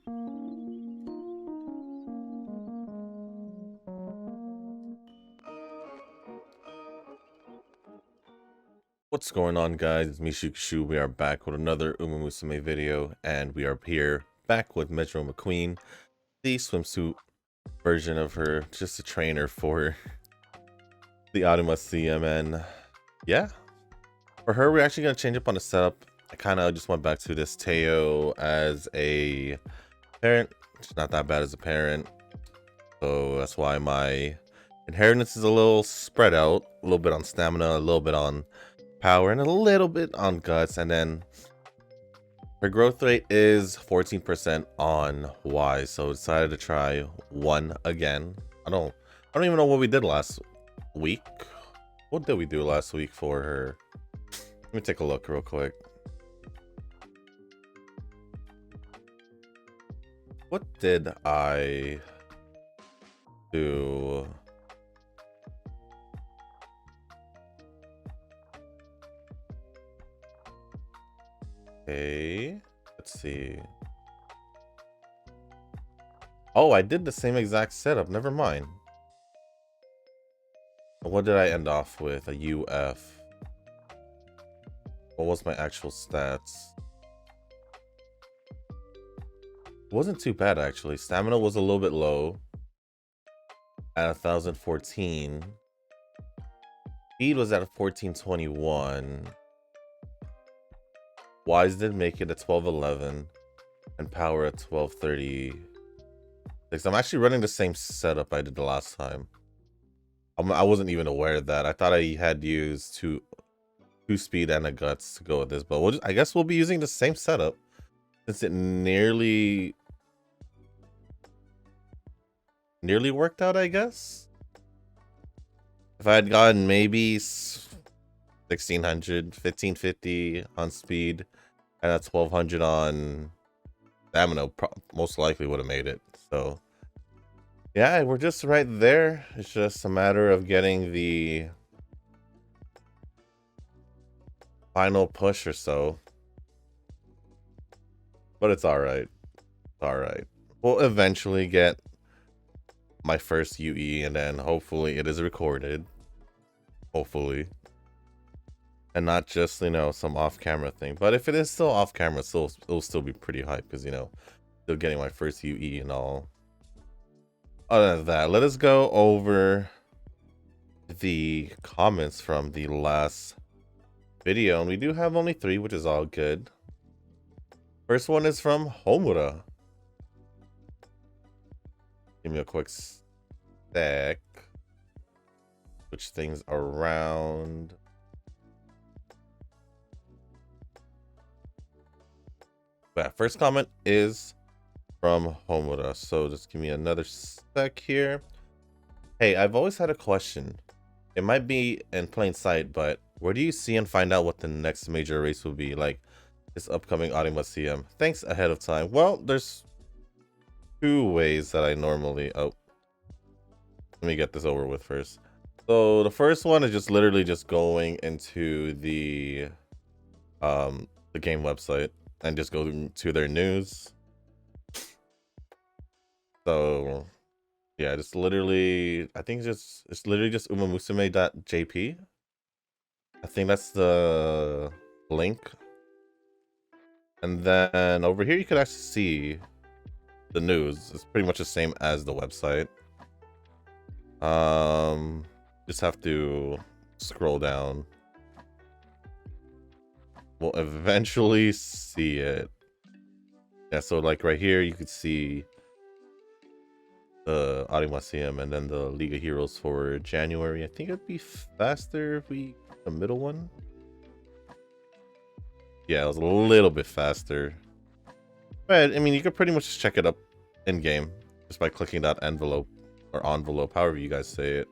What's going on, guys? It's Mejiro. We are back with another UmaMusume video, and we are here back with Mejiro McQueen, the swimsuit version of her, just a trainer for the Arima CM. And yeah, for her, we're actually going to change up on the setup. I kind of just went back to this Teo as a parent. She's not that bad as a parent, so that's why my inheritance is a little spread out, a little bit on stamina, a little bit on power, and a little bit on guts. And then her growth rate is 14% on Y, so decided to try one again. I don't even know what we did last week. What did we do last week for her? Let me take a look real quick. What did I do? Okay, let's see. Oh, I did the same exact setup. Never mind. What did I end off with? A UF. What was my actual stats? It wasn't too bad, actually. Stamina was a little bit low at 1014. Speed was at 1421. Wise did make it at 1211, and power at 1236. I'm actually running the same setup I did the last time. I wasn't even aware of that. I thought I had used two speed and a guts to go with this, but I guess we'll be using the same setup since it nearly worked out, I guess. If I had gotten maybe 1600, 1550 on speed, and at 1200 on stamina, most likely would have made it. So yeah, we're just right there. It's just a matter of getting the final push or so, but it's all right. All right, we'll eventually get my first UE, and then hopefully it is recorded, hopefully, and not just, you know, some off-camera thing. But if it is still off-camera, it'll still be pretty hype, because, you know, still getting my first UE and all. Other than that, let us go over the comments from the last video, and we do have only 3, which is all good. First one is from Homura. Give me a quick sec. Switch things around. But first comment is from Homura, so just give me another sec here. Hey, I've always had a question. It might be in plain sight, but where do you see and find out what the next major race will be, like this upcoming Arima CM? Thanks ahead of time. Well, there's 2 ways that I normally... Oh, let me get this over with first. So the first one is just literally just going into the game website and just go to their news. So yeah, just literally, I think it's literally just umamusume.jp. I think that's the link. And then over here you could actually see the news. It's pretty much the same as the website. Just have to scroll down. We'll eventually see it. Yeah, so like right here you could see the Arima CM and then the League of Heroes for January. I think it'd be faster if we the middle one. Yeah, it was a little bit faster. But I mean, you could pretty much just check it up in game just by clicking that envelope or envelope, however you guys say it.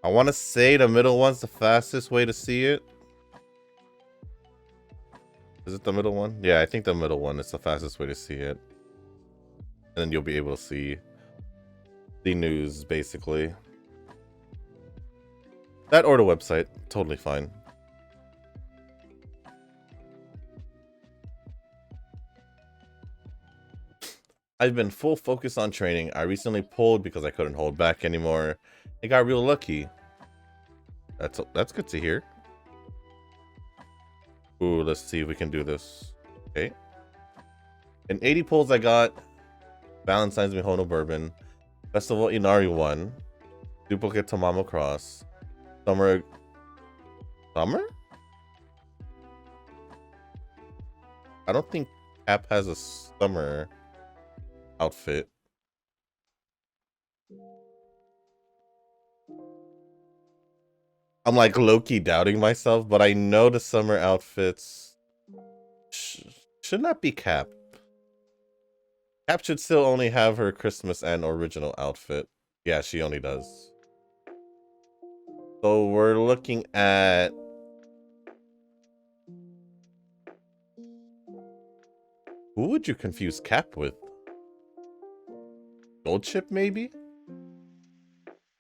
I want to say the middle one's the fastest way to see it. Is it the middle one? Yeah, I think the middle one is the fastest way to see it. And then you'll be able to see the news, basically. That or the website, totally fine. I've been full focus on training. I recently pulled because I couldn't hold back anymore. I got real lucky. That's good to hear. Ooh, let's see if we can do this. Okay. In 80 pulls, I got Valentine's Mihono Bourbon, Festival Inari 1, Duplicate Tamamo Cross, Summer? I don't think Cap has a summer outfit. I'm like low-key doubting myself, but I know the summer outfits should not be Cap. Cap should still only have her Christmas and original outfit. Yeah, she only does. So we're looking at... Who would you confuse Cap with? Gold Chip, maybe?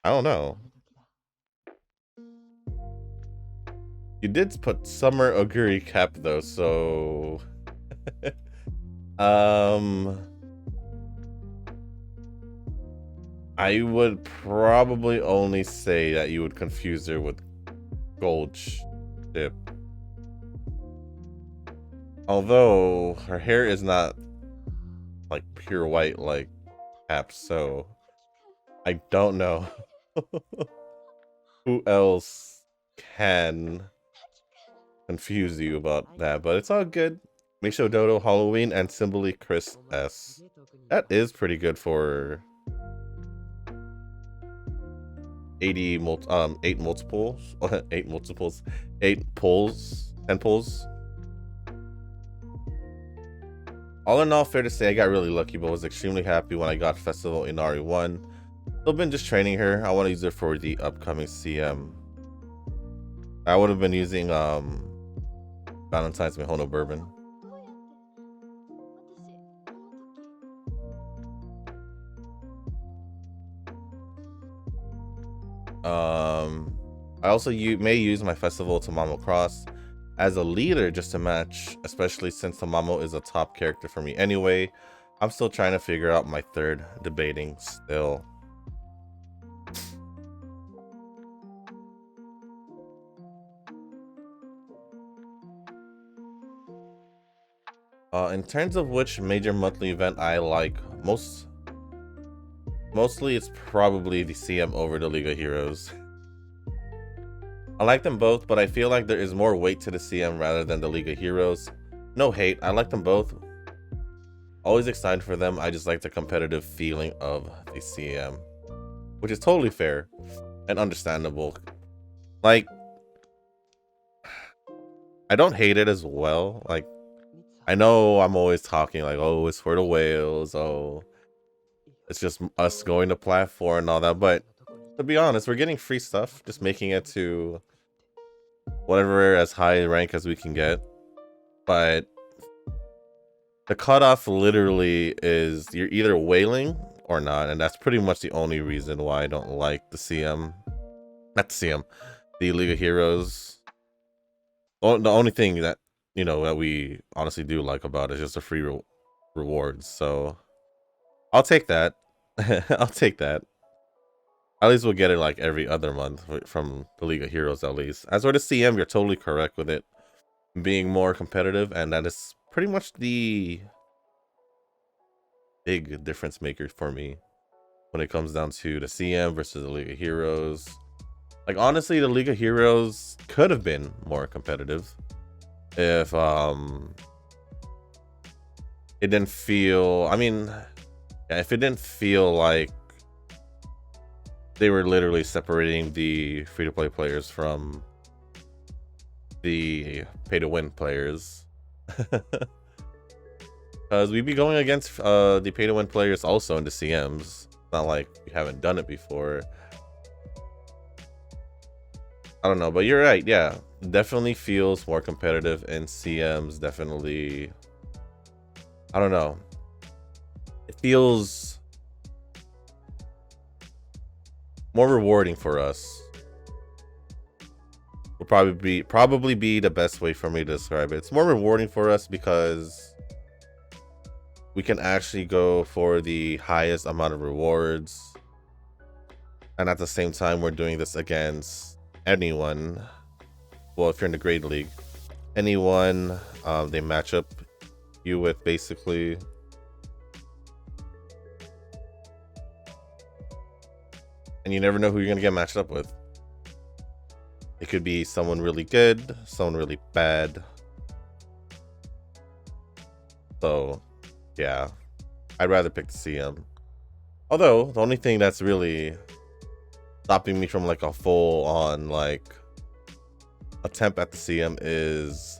I don't know. You did put Summer Oguri Cap though, so... I would probably only say that you would confuse her with Gold Chip. Although her hair is not like pure white like Cap, so I don't know who else can confuse you about that, but it's all good. Meisho Dodo Halloween and Simbly Chris S. That is pretty good for 8 multiples, 8 multiples, 8 pulls, 10 pulls. All in all, fair to say I got really lucky, but was extremely happy when I got Festival Inari 1. Still been just training her. I want to use her for the upcoming CM. I would have been using Valentine's Mihono Bourbon. I also may use my Festival Tamamo Cross as a leader just to match, especially since Tamamo is a top character for me anyway. I'm still trying to figure out my third, debating still. In terms of which major monthly event I like mostly it's probably the CM over the League of Heroes. I like them both, but I feel like there is more weight to the CM rather than the League of Heroes. No hate, I like them both. Always excited for them, I just like the competitive feeling of the CM. Which is totally fair and understandable. Like, I don't hate it as well. Like, I know I'm always talking like, oh, it's for the whales, oh, it's just us going to platform and all that, but to be honest, we're getting free stuff, just making it to whatever as high rank as we can get. But the cutoff literally is you're either whaling or not, and that's pretty much the only reason why I don't like the CM. Not the CM, the League of Heroes. The only thing that, you know, that we honestly do like about it is just the free rewards. So I'll take that. I'll take that. At least we'll get it like every other month from the League of Heroes at least. As for the CM, you're totally correct with it being more competitive, and that is pretty much the big difference maker for me when it comes down to the CM versus the League of Heroes. Like, honestly, the League of Heroes could have been more competitive if it didn't feel, I mean, yeah, if it didn't feel like they were literally separating the free-to-play players from the pay-to-win players. Because we'd be going against the pay-to-win players also in the CMs. It's not like we haven't done it before. I don't know, but you're right, yeah. Definitely feels more competitive in CMs, definitely. I don't know. It feels more rewarding for us. Will probably be the best way for me to describe it. It's more rewarding for us because we can actually go for the highest amount of rewards. And at the same time, we're doing this against anyone. Well, if you're in the grade league, anyone they match up you with, basically. And you never know who you're gonna get matched up with. It could be someone really good, someone really bad. So yeah, I'd rather pick the CM. Although the only thing that's really stopping me from like a full on like attempt at the CM is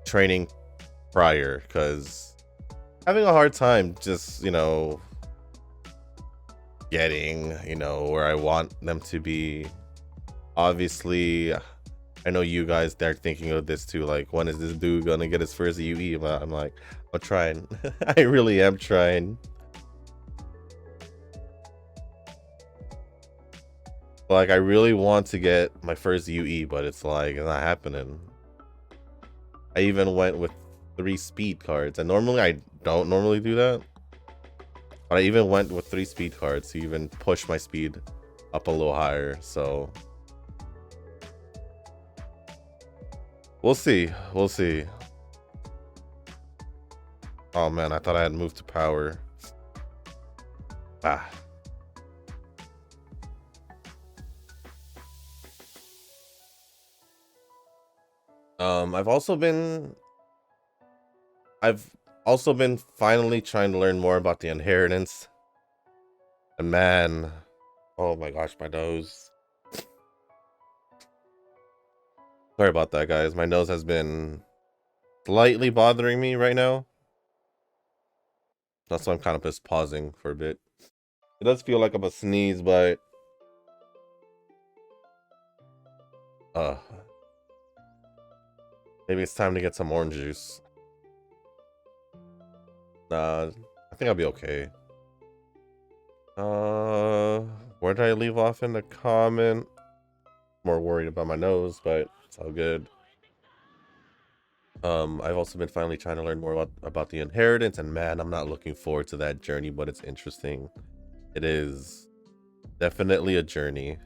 training prior, because having a hard time just, you know, getting, you know, where I want them to be. Obviously, I know you guys are thinking of this too, like, when is this dude gonna get his first UE? But I'm like, I'm trying. I really am trying. Like, I really want to get my first UE, but it's like, it's not happening. I even went with 3 speed cards, and normally I don't normally do that. But I even went with 3 speed cards to even push my speed up a little higher, so we'll see. We'll see. Oh man, I thought I had moved to power. Ah. I've also been finally trying to learn more about the inheritance. And man, oh my gosh, my nose. Sorry about that, guys. My nose has been slightly bothering me right now. That's why I'm kind of just pausing for a bit. It does feel like I'm a sneeze, but maybe it's time to get some orange juice. Nah, I think I'll be okay. Where did I leave off in the comment? More worried about my nose, but it's all good. I've also been finally trying to learn more about the inheritance, and man, I'm not looking forward to that journey, but it's interesting. It is definitely a journey.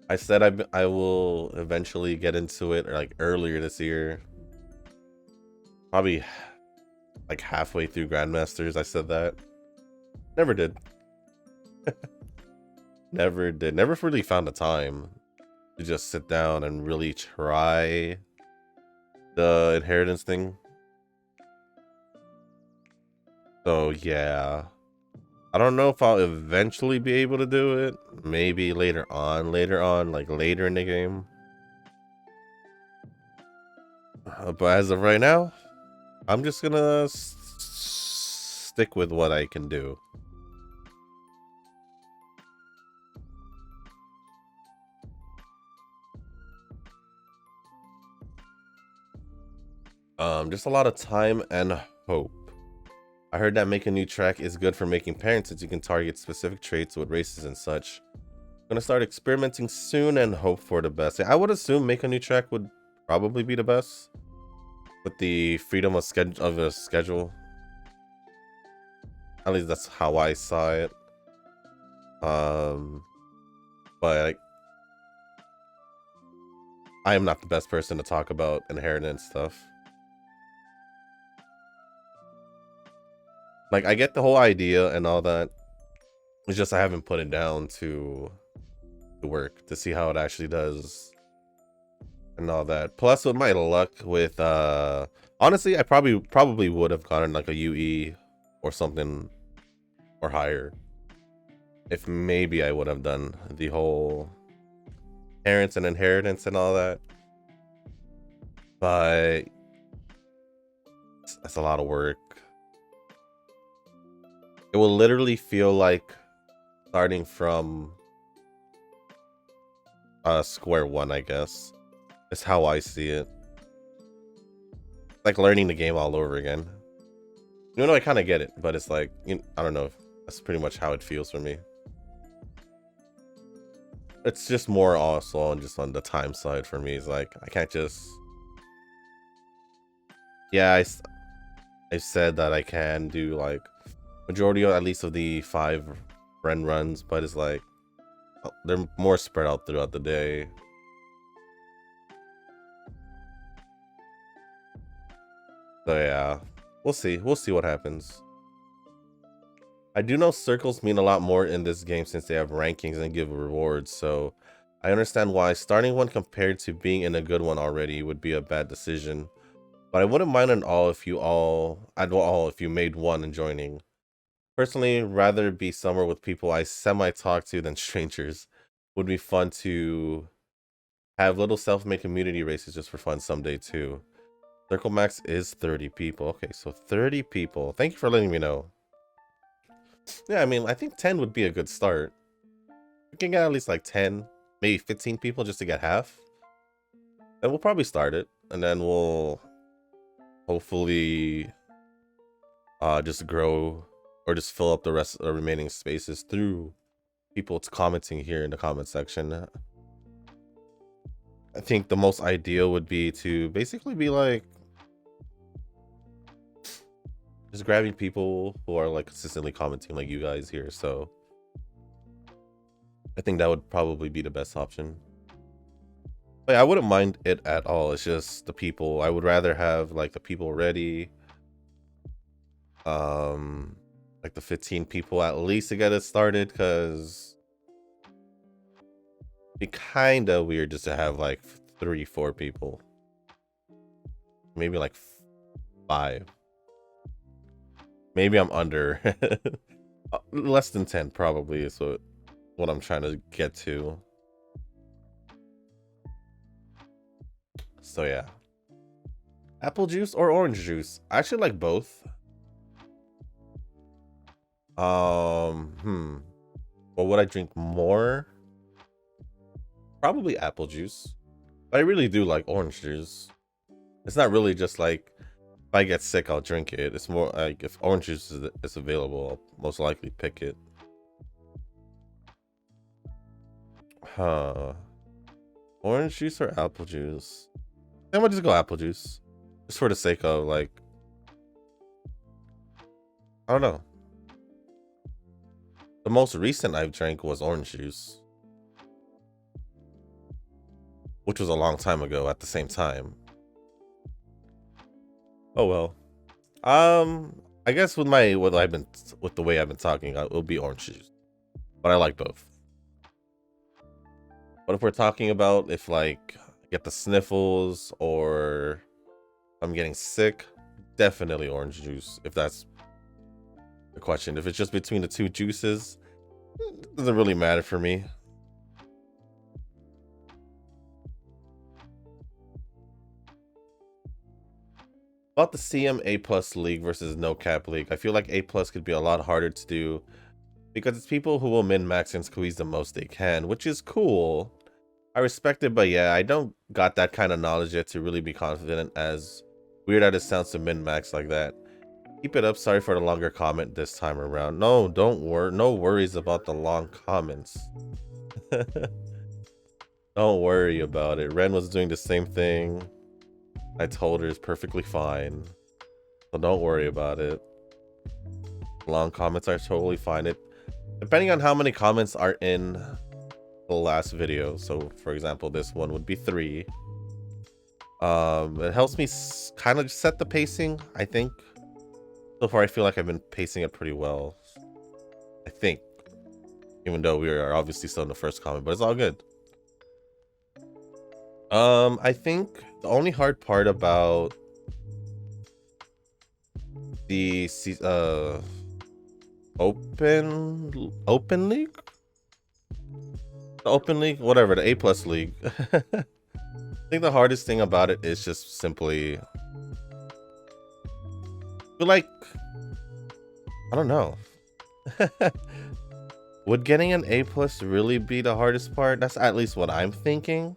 I said I will eventually get into it, or like earlier this year. Probably like halfway through Grandmasters, I said that. Never did. Never did. Never really found the time to just sit down and really try the inheritance thing. So yeah, I don't know if I'll eventually be able to do it. Maybe later on, like later in the game. But as of right now, I'm just gonna stick with what I can do. Just a lot of time and hope. I heard that making a new track is good for making parents, since you can target specific traits with races and such. I'm gonna start experimenting soon and hope for the best. I would assume make a new track would probably be the best, with the freedom of a schedule. At least that's how I saw it. But I am not the best person to talk about inheritance stuff. Like, I get the whole idea and all that. It's just I haven't put it down to work to see how it actually does and all that. Plus, with my luck with honestly, I probably would have gotten like a UE or something or higher if maybe I would have done the whole parents and inheritance and all that. But that's a lot of work. It will literally feel like starting from square one, I guess. Is how I see it. Like learning the game all over again. You know, I kind of get it, but it's like, I don't know. That's pretty much how it feels for me. It's just more also on just on the time side for me. It's like I can't just. Yeah, I I said that I can do like majority of at least of the 5 friend runs, but it's like they're more spread out throughout the day. So yeah, we'll see what happens. I do know circles mean a lot more in this game since they have rankings and give rewards, so I understand why starting one compared to being in a good one already would be a bad decision. But I wouldn't mind if you made one and joining. Personally, rather be somewhere with people I semi-talk to than strangers. Would be fun to have little self-made community races just for fun someday too. Circle max is 30 people. Okay, so 30 people. Thank you for letting me know. Yeah, I mean, I think 10 would be a good start. We can get at least like 10, maybe 15 people just to get half. And we'll probably start it. And then we'll hopefully just grow or just fill up the rest of the remaining spaces through people commenting here in the comment section. I think the most ideal would be to basically be like just grabbing people who are like consistently commenting like you guys here. So I think that would probably be the best option. But yeah, I wouldn't mind it at all. It's just the people. I would rather have like the people ready. Like the 15 people at least to get it started, because it'd be kind of weird just to have like 3-4 people. Maybe like 5. Maybe I'm under. Less than 10 probably is what I'm trying to get to. So yeah. Apple juice or orange juice? I actually like both. What would I drink more? Probably apple juice. But I really do like orange juice. It's not really just like if I get sick I'll drink it. It's more like if orange juice is available, I'll most likely pick it. Orange juice or apple juice? I'm gonna just go apple juice. Just for the sake of like, I don't know. The most recent I've drank was orange juice, which was a long time ago at the same time. Oh well. I guess with the way I've been talking, it'll be orange juice. But I like both. But if we're talking about if like I get the sniffles or I'm getting sick, definitely orange juice, if that's the question. If it's just between the two juices, it doesn't really matter for me. About the CM A+ league versus no cap league, I feel like A+ could be a lot harder to do because it's people who will min-max and squeeze the most they can, which is cool. I respect it, but yeah, I don't got that kind of knowledge yet to really be confident, as weird as it sounds to min-max like that. Keep it up. Sorry for the longer comment this time around. No, don't worry. No worries about the long comments. Don't worry about it. Ren was doing the same thing. I told her it's perfectly fine. So don't worry about it. Long comments are totally fine. Depending on how many comments are in the last video. So for example, this one would be 3. It helps me kind of set the pacing, I think. So far, I feel like I've been pacing it pretty well. I think. Even though we are obviously still in the first comment, but it's all good. I think the only hard part about the open league? The open league? Whatever, the A+ league. I think the hardest thing about it is just simply, but like, I don't know. Would getting an A+ really be the hardest part? That's at least what I'm thinking.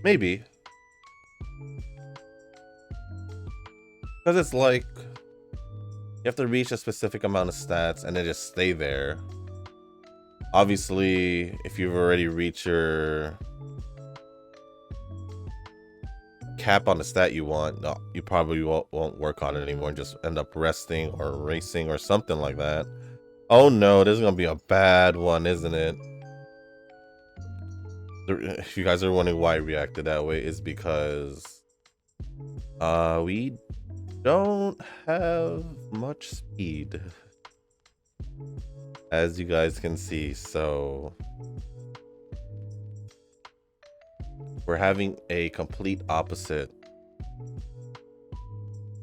Maybe. Because it's like, you have to reach a specific amount of stats and then just stay there. Obviously, if you've already reached your cap on the stat you want, no, you probably won't work on it anymore and just end up resting or racing or something like that. Oh no, this is gonna be a bad one, isn't it? If you guys are wondering why I reacted that way, is because we don't have much speed, as you guys can see, so we're having a complete opposite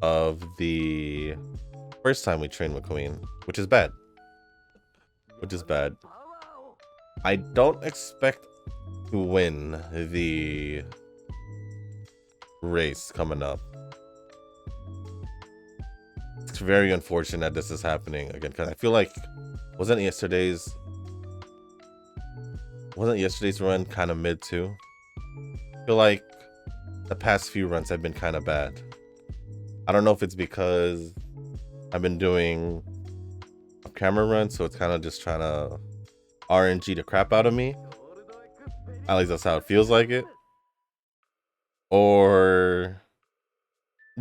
of the first time we trained McQueen, which is bad. I don't expect to win the race coming up. It's very unfortunate that this is happening again, because I feel like wasn't yesterday's run kind of mid too? I feel like the past few runs have been kind of bad. I don't know if it's because I've been doing a camera run, so it's kind of just trying to RNG the crap out of me. At least that's how it feels like it. Or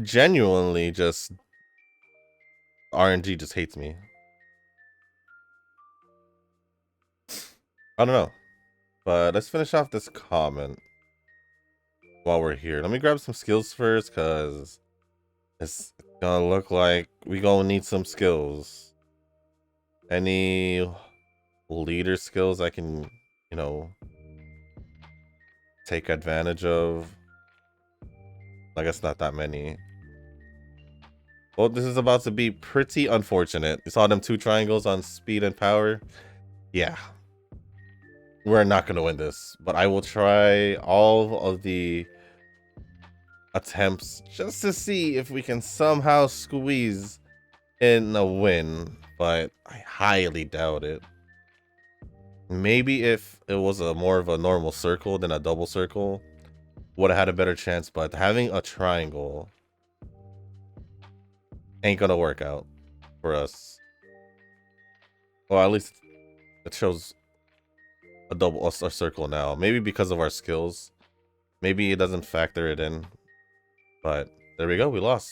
genuinely just RNG just hates me. I don't know. But let's finish off this comment while we're here. Let me grab some skills first, because it's gonna look like we gonna need some skills. Any leader skills I can, you know, take advantage of. I guess not that many. Well, this is about to be pretty unfortunate. You saw them 2 triangles on speed and power. Yeah. We're not going to win this, but I will try all of the attempts just to see if we can somehow squeeze in a win, but I highly doubt it. Maybe if it was a more of a normal circle than a double circle, would have had a better chance, but having a triangle ain't gonna work out for us. Well, at least it shows a circle now. Maybe because of our skills, maybe it doesn't factor it in, but there we go, we lost.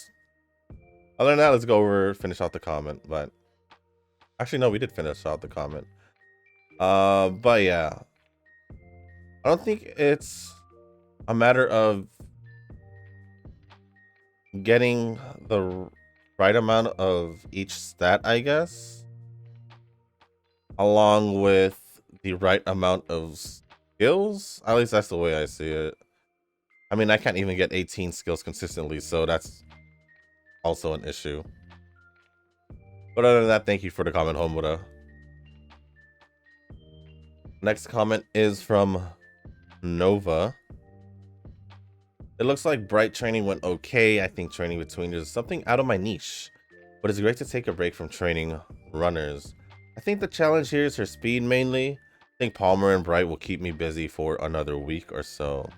Other than that, let's go over, finish out the comment. But actually no, we did finish out the comment. But yeah, I don't think it's a matter of getting the right amount of each stat, I guess, along with the right amount of skills. At least that's the way I see it. I mean, I can't even get 18 skills consistently, so that's also an issue. But other than that, thank you for the comment, Homura. Next comment is from Nova. It looks like Bright training went okay. I think training between is something out of my niche, but it's great to take a break from training runners. I think the challenge here is her speed mainly. I think Palmer and Bright will keep me busy for another week or so.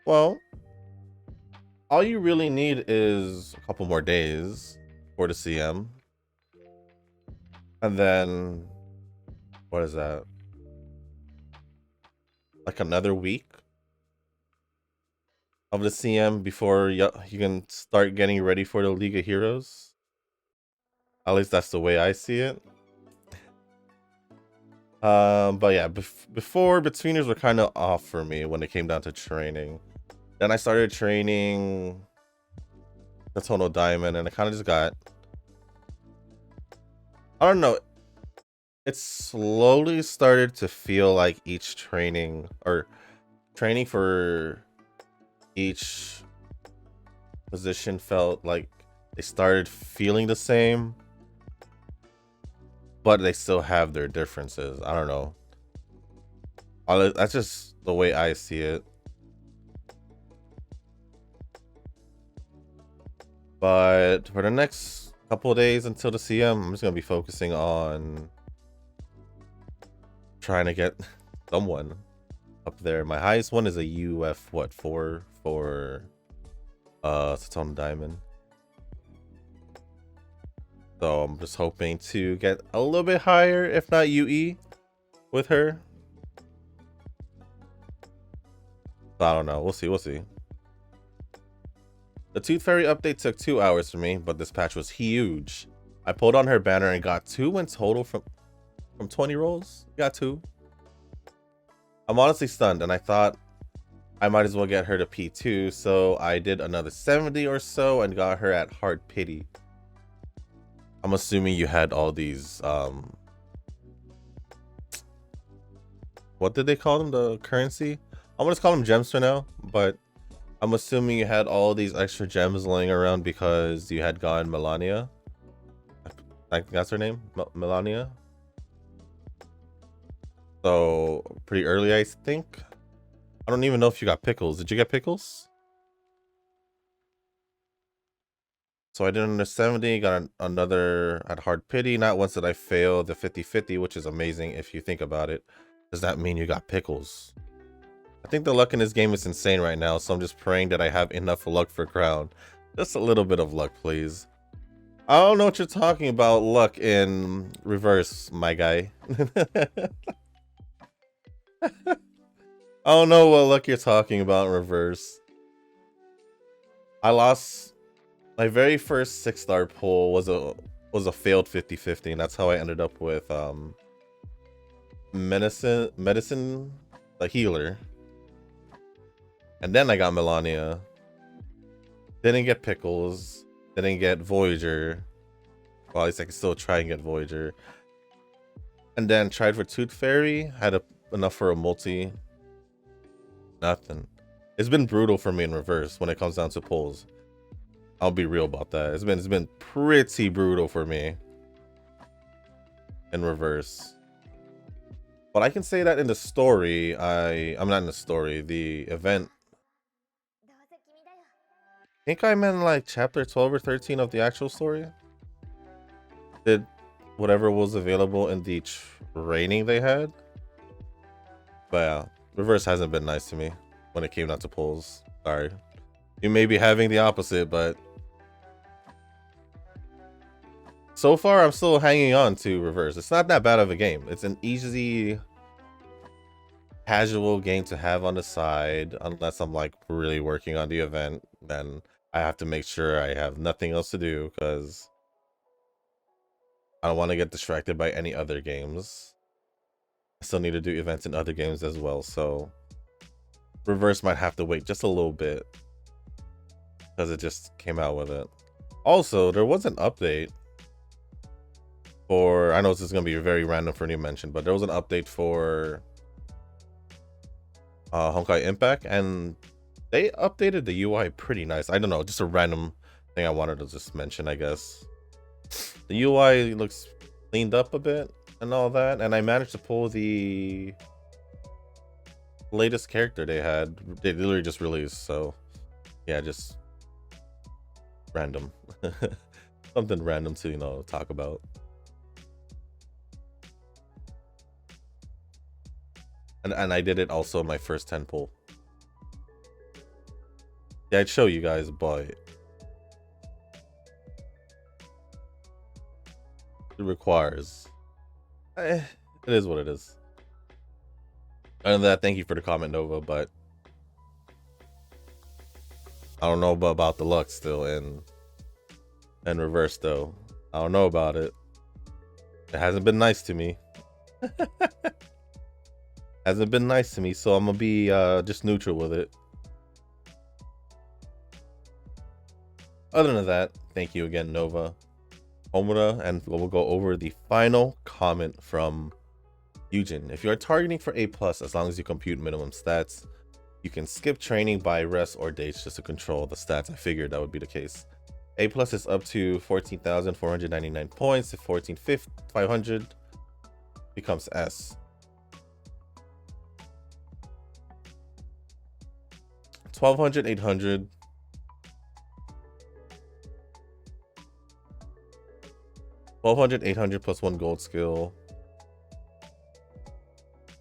Well, all you really need is a couple more days for the CM. And then, what is that? Like another week of the CM before you can start getting ready for the League of Heroes. At least that's the way I see it. But yeah, before, betweeners were kind of off for me when it came down to training. Then I started training the Tonal Diamond, and I kind of just got, I don't know, it slowly started to feel like each training, or training for each position, felt like they started feeling the same, but they still have their differences. I don't know. That's just the way I see it. But for the next couple of days until the CM, I'm just gonna be focusing on trying to get someone up there. My highest one is a UF 4 for Tonal Diamond. So I'm just hoping to get a little bit higher, if not UE, with her. But I don't know. We'll see. The Tooth Fairy update took 2 hours for me, but this patch was huge. I pulled on her banner and got 2 in total from 20 rolls. Got 2. I'm honestly stunned, and I thought I might as well get her to P2, so I did another 70 or so and got her at hard pity. I'm assuming you had all these what did they call them? The currency? I'm gonna just call them gems for now, but I'm assuming you had all these extra gems laying around because you had gotten Melania. I think that's her name, Melania. So pretty early, I think. I don't even know if you got pickles. Did you get pickles? So I did another 70, got another at hard pity. Not once did I fail the 50-50, which is amazing if you think about it. Does that mean you got pickles? I think the luck in this game is insane right now, so I'm just praying that I have enough luck for crown. Just a little bit of luck, please. I don't know what you're talking about, luck in reverse, my guy. I don't know what luck you're talking about in reverse. I lost my very first 6-star pull was a failed 50-50, and that's how I ended up with medicine the healer. And then I got Melania. Didn't get pickles. Didn't get Voyager. Well, at least I can still try and get Voyager. And then tried for Tooth Fairy. Had enough for a multi. Nothing. It's been brutal for me in reverse when it comes down to pulls. I'll be real about that. It's been pretty brutal for me in reverse. But I can say that in the story, I'm not in the story, the event. I think I'm in like chapter 12 or 13 of the actual story. Did whatever was available in the training they had. But yeah, reverse hasn't been nice to me when it came down to pulls. Sorry. You may be having the opposite, but so far I'm still hanging on to reverse. It's not that bad of a game. It's an easy, casual game to have on the side, unless I'm like really working on the event. Then I have to make sure I have nothing else to do because I don't want to get distracted by any other games. I still need to do events in other games as well, so reverse might have to wait just a little bit because it just came out with it. Also, there was an update for, I know this is going to be very random for new mention, but there was an update for Honkai Impact, and they updated the UI pretty nice. I don't know, just a random thing I wanted to just mention, I guess. The UI looks cleaned up a bit and all that, and I managed to pull the latest character they literally just released, so yeah, just random. Something random to, you know, talk about. And I did it also my first 10 pull. Yeah, I'd show you guys, but it requires. It is what it is. Other than that, thank you for the comment, Nova, but I don't know about the luck still in reverse though. I don't know about it. It hasn't been nice to me. Hasn't been nice to me, so I'm gonna be just neutral with it. Other than that, thank you again, Nova, Homura, and we'll go over the final comment from Eugen. If you are targeting for A+, as long as you compute minimum stats, you can skip training by rest or dates just to control the stats. I figured that would be the case. A+ is up to 14,499 points. If 14,500 becomes S. 1,200, 800. 1,200, 800 plus 1 gold skill.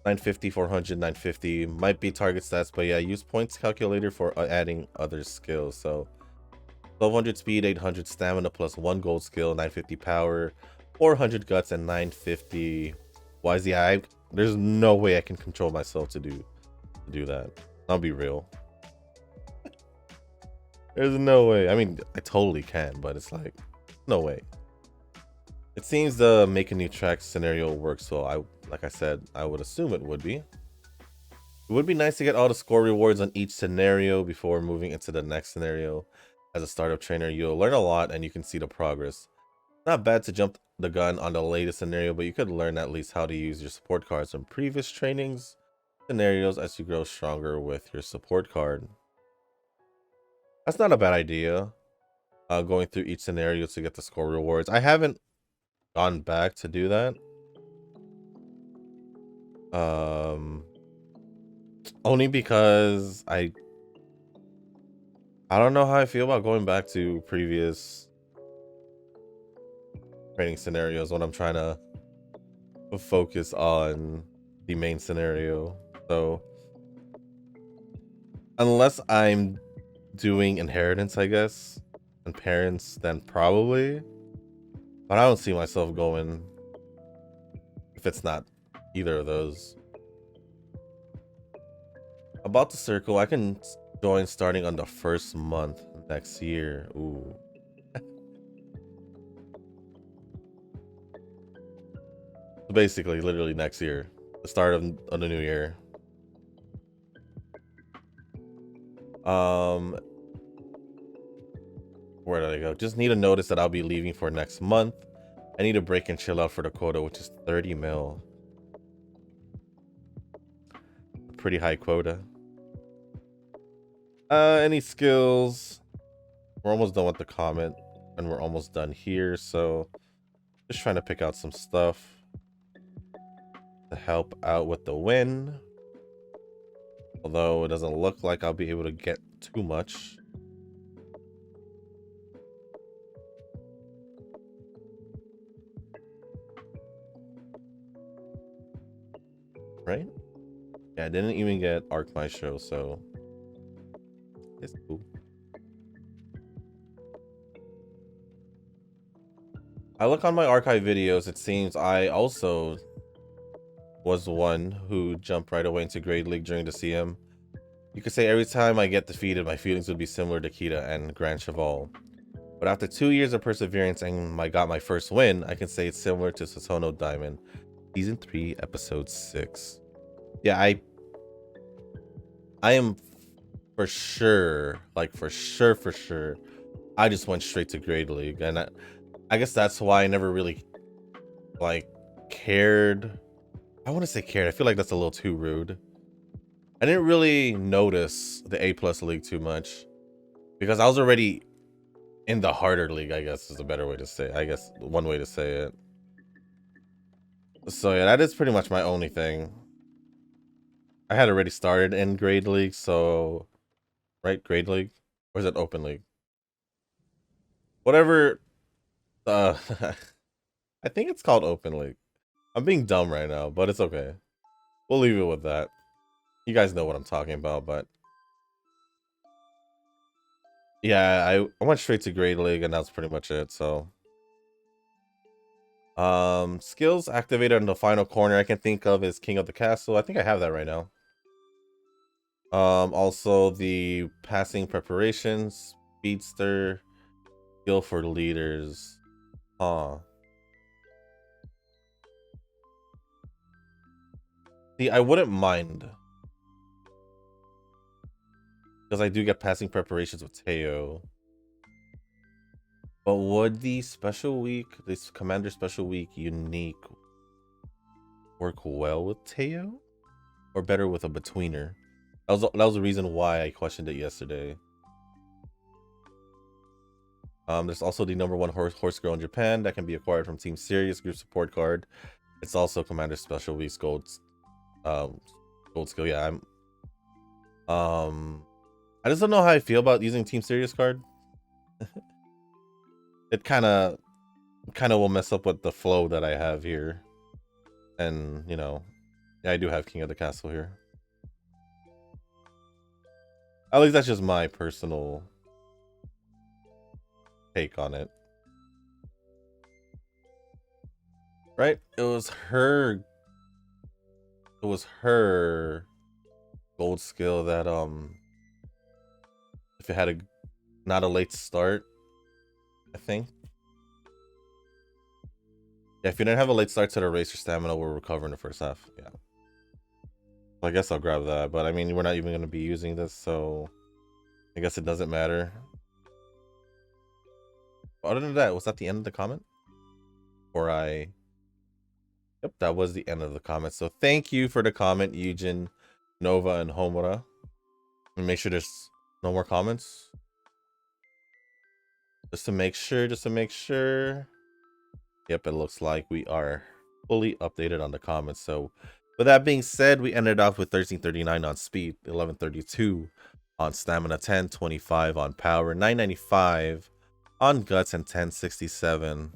950, 400, 950 might be target stats, but yeah, use points calculator for adding other skills. So 1,200 speed, 800 stamina plus 1 gold skill, 950 power, 400 guts, and 950 YZI. There's no way I can control myself to do that. I'll be real. There's no way. I mean, I totally can, but it's like, no way. It seems the make a new track scenario works, so like I said, I would assume it would be. It would be nice to get all the score rewards on each scenario before moving into the next scenario. As a startup trainer, you'll learn a lot and you can see the progress. Not bad to jump the gun on the latest scenario, but you could learn at least how to use your support cards from previous trainings scenarios as you grow stronger with your support card. That's not a bad idea. Going through each scenario to get the score rewards. I haven't gone back to do that. Only because I don't know how I feel about going back to previous training scenarios when I'm trying to focus on the main scenario. So unless I'm doing inheritance, I guess, and parents, then probably. But I don't see myself going if it's not either of those. About the circle, I can join starting on the first month next year. Ooh. Basically, literally next year, the start of the new year. Where did I go? Just need to notice that I'll be leaving for next month. I need a break and chill out for the quota, which is 30 mil. Pretty high quota. Any skills? We're almost done with the comment, and we're almost done here. So, just trying to pick out some stuff to help out with the win. Although it doesn't look like I'll be able to get too much. Right? Yeah, I didn't even get Arc My Show, so it's cool. I look on my archive videos, it seems I also was one who jumped right away into Grade League during the CM. You could say every time I get defeated, my feelings would be similar to Kita and Grand Cheval. But after 2 years of perseverance and I got my first win, I can say it's similar to Satono Diamond, Season 3, Episode 6. Yeah, I am for sure, like for sure, I just went straight to Grade League. And I guess that's why I never really, like, cared. I want to say cared. I feel like that's a little too rude. I didn't really notice the A+ league too much because I was already in the harder league, I guess is a better way to say it. I guess one way to say it. So yeah, that is pretty much my only thing. I had already started in Grade League, so right, Grade League, or is it Open League? Whatever. I think it's called Open League. I'm being dumb right now, but it's okay. We'll leave it with that. You guys know what I'm talking about, but yeah, I went straight to Grade League and that's pretty much it. So skills activated in the final corner I can think of is King of the Castle. I think I have that right now. Also the passing preparations, speedster, skill for leaders. See, I wouldn't mind, because I do get passing preparations with Teo. But would the special week, this commander special week unique, work well with Teo? Or better with a betweener? That was the reason why I questioned it yesterday. There's also the #1 horse girl in Japan that can be acquired from Team Sirius group support card. It's also commander special week's gold skill. Yeah, I just don't know how I feel about using Team Sirius card. It kind of will mess up with the flow that I have here. And, you know, yeah, I do have King of the Castle here. At least that's just my personal take on it. Right? It was her gold skill that if it had a not a late start, I think. Yeah, if you didn't have a late start to the race, your stamina will recover in the first half. Yeah. So I guess I'll grab that. But I mean, we're not even going to be using this, so I guess it doesn't matter. Other than that, was that the end of the comment? Or I... Yep, that was the end of the comment. So thank you for the comment, Eugen, Nova, and Homura. And make sure there's no more comments. Just to make sure. Yep, it looks like we are fully updated on the comments. So with that being said, we ended off with 1339 on speed, 1132 on stamina, 1025 on power, 995 on guts, and 1067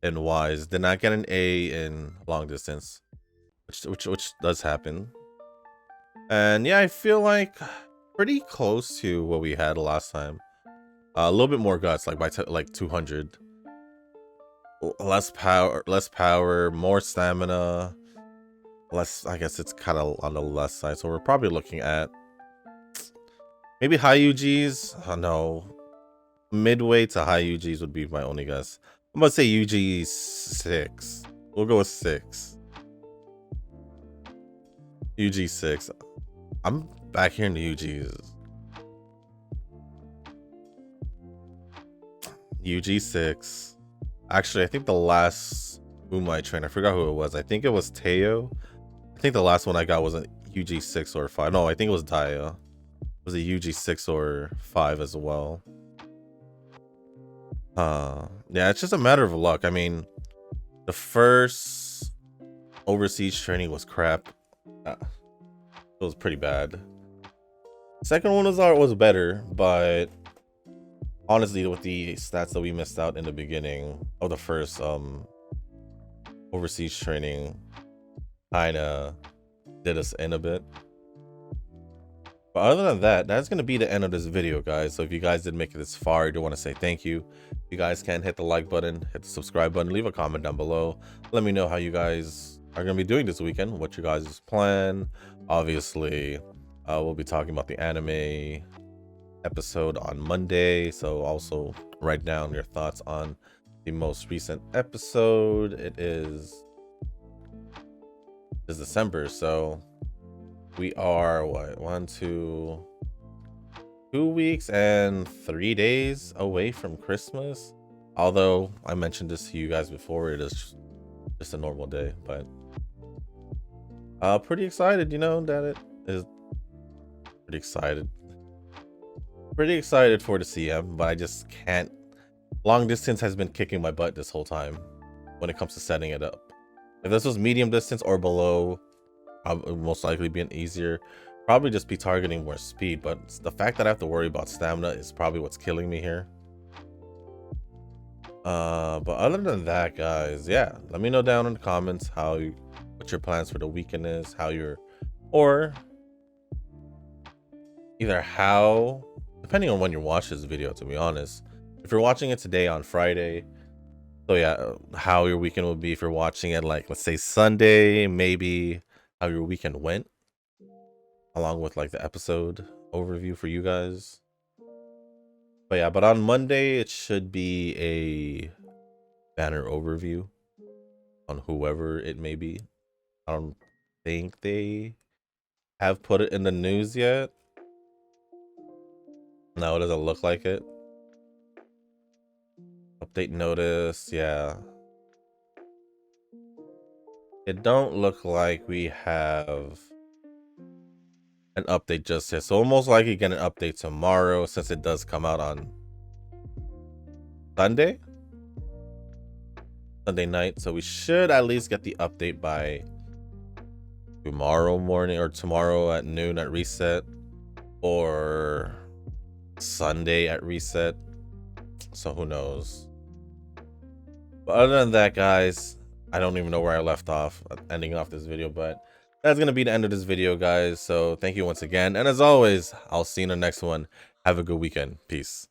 in wise. Did not get an A in long distance, which does happen. And yeah, I feel like pretty close to what we had last time. A little bit more guts, like by like 200. Less power, more stamina, less. I guess it's kind of on the less side, so we're probably looking at maybe high UGs. Oh, no, midway to high UGs would be my only guess. I'm gonna say UG 6. We'll go with 6. UG 6. I'm back here in the UGs. UG 6. Actually, I think the last I trained, I forgot who it was. I think it was Teo. I think the last one I got was a UG 6 or 5. No, I think it was Daya. It was a UG 6 or 5 as well. Yeah, it's just a matter of luck. I mean, the first overseas training was crap. It was pretty bad. Second one was better, but honestly, with the stats that we missed out in the beginning of the first overseas training, kinda did us in a bit. But other than that, that's gonna be the end of this video, guys. So if you guys did make it this far, I do want to say thank you. If you guys can hit the like button, hit the subscribe button, leave a comment down below. Let me know how you guys are gonna be doing this weekend, what your guys' plan. Obviously, we'll be talking about the anime episode on Monday, so also write down your thoughts on the most recent episode. It is December, so we are what, 2 weeks and 3 days away from Christmas. Although I mentioned this to you guys before, it is just a normal day, but pretty excited, you know, that it is pretty excited for the CM, but I just can't. Long distance has been kicking my butt this whole time when it comes to setting it up. If this was medium distance or below, it would most likely be an easier. Probably just be targeting more speed, but the fact that I have to worry about stamina is probably what's killing me here. But other than that, guys, yeah, let me know down in the comments what your plans for the weekend is, or either how, depending on when you watch this video, to be honest. If you're watching it today on Friday, so yeah, how your weekend will be. If you're watching it, like, let's say Sunday, maybe how your weekend went, along with like the episode overview for you guys. But yeah, but on Monday, it should be a banner overview on whoever it may be. I don't think they have put it in the news yet. No, it doesn't look like it. Update notice, yeah. It don't look like we have an update just yet. So almost likely get an update tomorrow, since it does come out on Sunday night. So we should at least get the update by tomorrow morning, or tomorrow at noon at reset, or Sunday at reset. So who knows. But other than that, guys, I don't even know where I left off ending off this video, but that's gonna be the end of this video, guys. So thank you once again, and as always, I'll see you in the next one. Have a good weekend. Peace.